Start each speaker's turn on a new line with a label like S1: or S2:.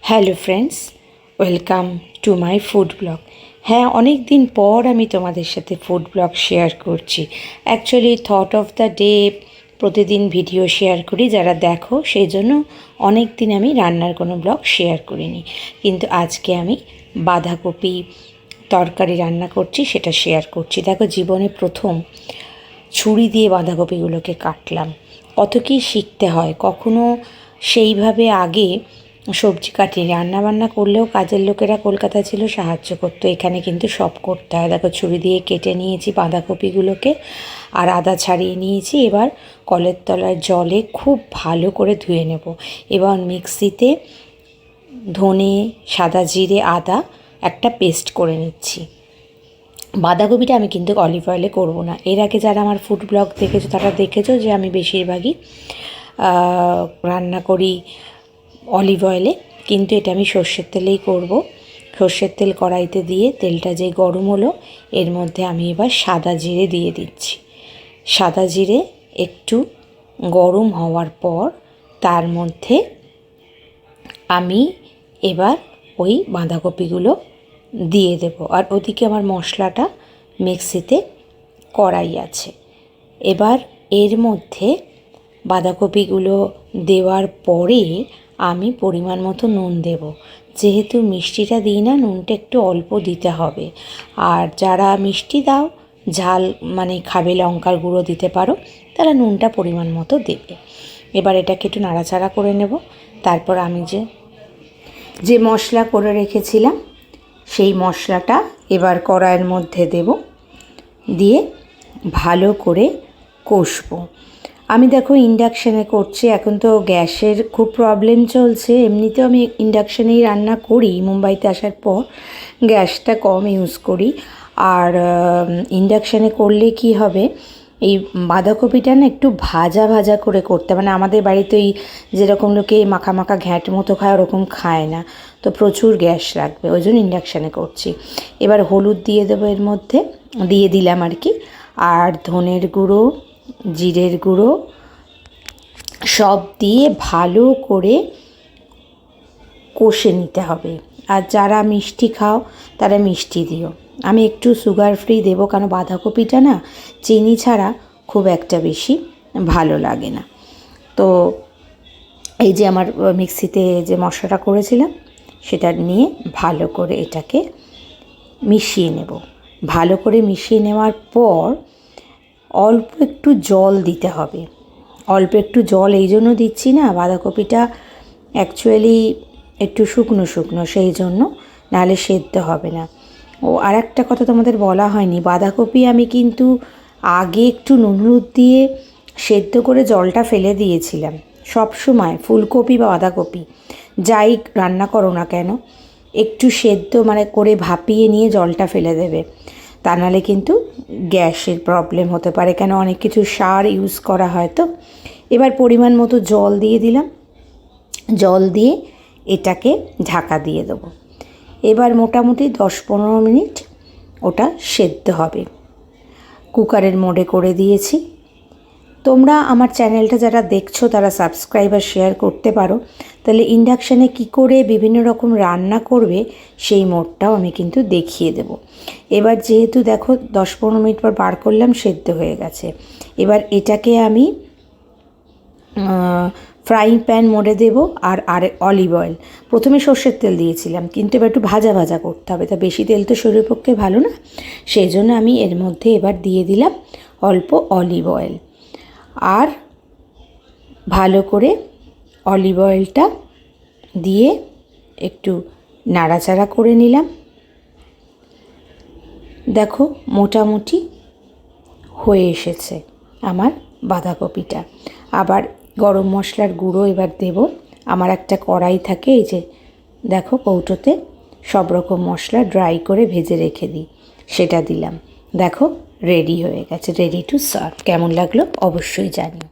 S1: Hello friends, welcome to my food blog. হ্যাঁ, অনেক দিন পর আমি তোমাদের সাথে ফুড ব্লগ শেয়ার করছি। Actually thought of the day প্রতিদিন ভিডিও শেয়ার করি, যারা দেখো সেই জন্য অনেক দিন আমি রান্নার কোনো ব্লগ শেয়ার করিনি। কিন্তু আজকে আমি বাঁধাকপি তরকারি রান্না করছি, সেটা শেয়ার করছি। দেখো, জীবনে প্রথম ছুরি দিয়ে বাঁধাকপিগুলোকে কাটলাম। কত কী শিখতে হয়। কখনো সেইভাবে আগে সবজি কাটি, রান্নাবান্না করলেও কাজের লোকেরা কলকাতা ছিল, সাহায্য করতো। এখানে কিন্তু সব করতে হয়। দেখো, ছুরি দিয়ে কেটে নিয়েছি বাঁধাকপিগুলোকে, আর আদা ছাড়িয়ে নিয়েছি। এবার কলের তলার জলে খুব ভালো করে ধুয়ে নেব। এবার মিক্সিতে ধনে, সাদা জিরে, আদা একটা পেস্ট করে নিচ্ছি। বাঁধাকপিটা আমি কিন্তু অলিভ অয়েলে করবো না। এর আগে যারা আমার ফুড ব্লগ দেখেছো তারা দেখেছো যে আমি বেশিরভাগই রান্না করি অলিভ অয়েলে, কিন্তু এটা আমি সর্ষের তেলেই করব। সর্ষের তেল কড়াইতে দিয়ে তেলটা যে গরম হলো, এর মধ্যে আমি এবার সাদা জিরে দিয়ে দিচ্ছি। সাদা জিরে একটু গরম হওয়ার পর তার মধ্যে আমি এবার ওই বাঁধাকপিগুলো দিয়ে দেব। আর ওদিকে আমার মশলাটা মিক্সিতে কড়াই আছে। এবার এর মধ্যে বাঁধাকপিগুলো দেওয়ার পরে আমি পরিমাণ মতো নুন দেব। যেহেতু মিষ্টিটা দিই না, নুনটা একটু অল্প দিতে হবে। আর যারা মিষ্টি দাও, ঝাল মানে খাবে, লঙ্কার গুঁড়ো দিতে পারো, তারা নুনটা পরিমাণ মতো দেবে। এবার এটাকে একটু নাড়াচাড়া করে নেব। তারপর আমি যে মশলা করে রেখেছিলাম সেই মশলাটা এবার কড়াইয়ের মধ্যে দেব, দিয়ে ভালো করে কষবো। আমি দেখো ইন্ডাকশানে করছি, এখন তো গ্যাসের খুব প্রবলেম চলছে। এমনিতেও আমি ইন্ডাকশানেই রান্না করি, মুম্বাইতে আসার পর গ্যাসটা কম ইউজ করি। আর ইন্ডাকশানে করলে কি হবে, এই বাঁধাকপিটা না একটু ভাজা ভাজা করে করতে, মানে আমাদের বাড়িতে এই যেরকম লোকে মাখা মাখা ঘ্যাঁট মতো খায়, ওরকম খায় না, তো প্রচুর গ্যাস লাগবে, ওই জন্য ইন্ডাকশানে করছি। এবার হলুদ দিয়ে দেবো, এর মধ্যে দিয়ে দিলাম আর কি। আর ধনের গুঁড়ো, জিরের গুঁড়ো সব দিয়ে ভালো করে কষে নিতে হবে। আর যারা মিষ্টি খাও তারা মিষ্টি দিও। আমি একটু সুগার ফ্রি দেবো, কারণ বাঁধাকপিটা না চিনি ছাড়া খুব একটা বেশি ভালো লাগে না। তো এই যে আমার মিক্সিতে যে মশলাটা করেছিলাম সেটা নিয়ে ভালো করে এটাকে মিশিয়ে নেব। ভালো করে মিশিয়ে নেওয়ার পর অল্প একটু জল দিতে হবে। অল্প একটু জল এই জন্য দিচ্ছি না, বাঁধাকপিটা অ্যাকচুয়ালি একটু শুকনো শুকনো, সেই জন্য, নাহলে সেদ্ধ হবে না। ও আর একটা কথা তোমাদের বলা হয়নি, বাঁধাকপি আমি কিন্তু আগে একটু নুন হলুদ দিয়ে সেদ্ধ করে জলটা ফেলে দিয়েছিলাম। সব সময় ফুলকপি বা বাঁধাকপি যাই রান্না করো না কেন, একটু সেদ্ধ মানে করে ভাপিয়ে নিয়ে জলটা ফেলে দেবে, তা নাহলে কিন্তু গ্যাসের প্রবলেম হতে পারে, কেন অনেক কিছু সার ইউজ করা হয়। তো এবার পরিমাণ মতো জল দিয়ে দিলাম। জল দিয়ে এটাকে ঢাকা দিয়ে দেবো। এবার মোটামুটি 10-15 মিনিট ওটা সেদ্ধ হবে। কুকারের মোডে করে দিয়েছি। তোমরা আমার চ্যানেলটা যারা দেখছো তারা সাবস্ক্রাইব আর শেয়ার করতে পারো, তাহলে ইন্ডাকশানে কি করে বিভিন্ন রকম রান্না করবে সেই মোডটাও আমি কিন্তু দেখিয়ে দেব। এবার যেহেতু দেখো 10-15 মিনিট পর বার করলাম, সেদ্ধ হয়ে গেছে। এবার এটাকে আমি ফ্রাইং প্যান মোড়ে দেব। আর অলিভ অয়েল, প্রথমে সর্ষের তেল দিয়েছিলাম, কিন্তু এবার একটু ভাজা ভাজা করতে হবে, তা বেশি তেল তো শরীরের পক্ষে ভালো না, সেই জন্য আমি এর মধ্যে এবার দিয়ে দিলাম অল্প অলিভ অয়েল। আর ভালো করে অলিভ অয়েলটা দিয়ে একটু নাড়াচাড়া করে নিলাম। দেখো মোটামুটি হয়ে এসেছে আমার বাঁধাকপিটা। আবার গরম মশলার গুঁড়ো এবার দেব। আমার একটা কড়াই থাকে, এই যে দেখো কৌটোতে সব রকম মশলা ড্রাই করে ভেজে রেখে দিই, সেটা দিলাম। দেখো রেডি হয়ে গেছে, রেডি টু সার্ভ। কেমন লাগলো অবশ্যই জানিও।